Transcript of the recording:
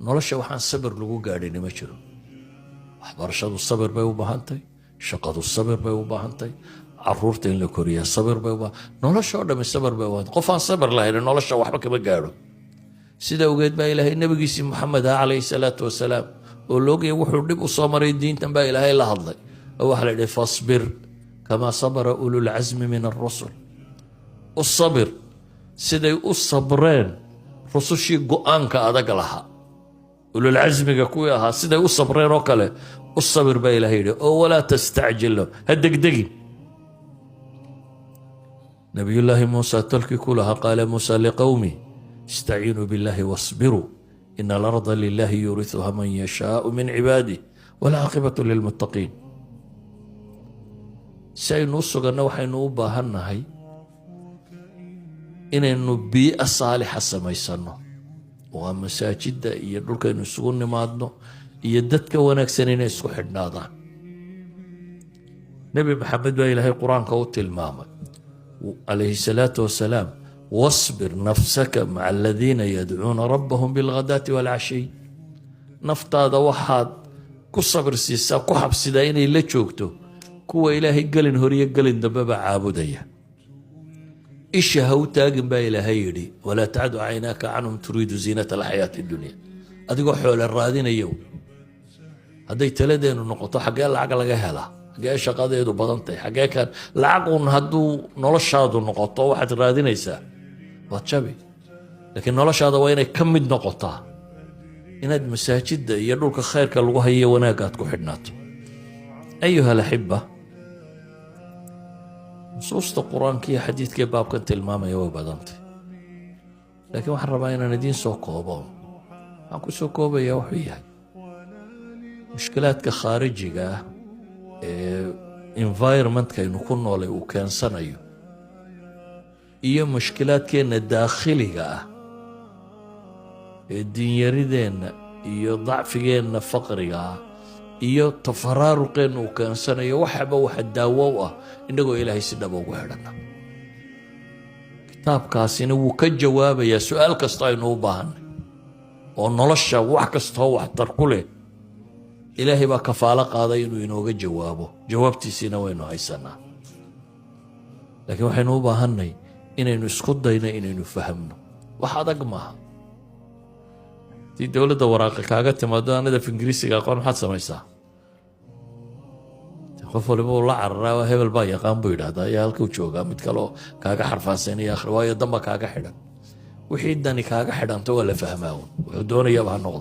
nolosha waxaan sabir lagu gaadhin ma jiro. waxbarashadu sabir bay u baahan tahay, shaqadu sabir bay u baahan tahay, caruurta in la koriyaa sabir bay u baahan, nolosha oo dhammi sabir bay u baahan. qof aan sabir lahayn nolosha waxba kama gaadho. sida awgeed baa ilaahay nabigiisii maxamed calayhi salaatu wasalaam oo loogaya wuxuu dhib u soo maray diintan baa ilaahay la hadlay oo waxaa la yidhi fasbir kamaa sabara ululcasmi min alrusul. u sabir siday u sabreen rusushii go-aanka adag lahaa, ululcasmiga kuwii ahaa siday u sabreen oo kale u sabir baa ilaahay yidhi oo walaa tastacjil lahum, ha degdegin. nabiyullaahi muusa tolkii ku lahaa qaala muusa liqowmi استعينوا بالله واصبروا إن الأرض لله يورثها من يشاء من عباده والعاقبة للمتقين. سينو سغنا وحينو باهنهي إنه بيئة صالحة سميسنو ومساجد يدلك إنه سغن مادنو يددك ونكسنين يسكو حدنادا. نبي محمد بإلهي القرآن كوت المامد عليه الصلاة والسلام واصبر نفسك مع الذين يدعون ربهم بالغداة والعشي. نفط هذا وحاد كصبر سيسا كحب سيداين إلا تشوكتو كوا إلهي قلن هوريا قلن دبابا عابدية. إيش هو تاقن با إلهي يدي ولا تعد عيناك عنهم تريد زينة الحياة الدنيا. أدقوا حول الرادين يوم هذي تلدين النقطة حقا العقل جهلا حقا شقادة يدو بضنتي حقا كان العقل هدو نلشادو النقطة واحد الرادين يسا واتشابي. لكن noloshaada waa inay ka mid noqotaa inaad masaajida iyo dhulka khayrka lagu hayo wanaagaad ku xidhnaato. ayuha alaxiba, nusuusta qur-aanka iyo xadiidka baabkan tilmaamaya way badantay, laakiin waxaan rabaa inaan idiin soo koobo. waxaan ku soo koobayaa wuxuu yahay mushkilaadka khaarijiga ah ee environmentkaynu ku noolay uu keensanayo iyo mushkilaadkeenna daakhiliga ah ee diinyarideenna iyo dacfigeenna faqriga ah iyo tafaraaruqeenna uu keensanayo waxaba waxa daawo u ah innagoo ilaahay si dhaba ugu xidhanna. kitaabkaasina wuu ka jawaabayaa su-aal kasta aynu u baahanay oo nolosha wax kastoo waxtar ku leh. ilaahay baa kafaalo qaaday inuu inooga jawaabo, jawaabtiisiina waynu haysanaa. laakiin waxaynu u baahanay inaynu isku dayno inaynu fahamno. wax adag maaha. haddii dowladda waraaqi kaaga timaado anada af ingiriisiga aqoon maxaad samaysaa? qof waliba uu la cararaa hebel baa yaqaan buu yidhahdaa ayaa halkuu joogaa, mid kaleo kaaga xarfaansanaya akhri waayo damba kaaga xidhan. wixii dani kaaga xidhanta waa la fahmaa wuxuu doonayaaba ha noqdo.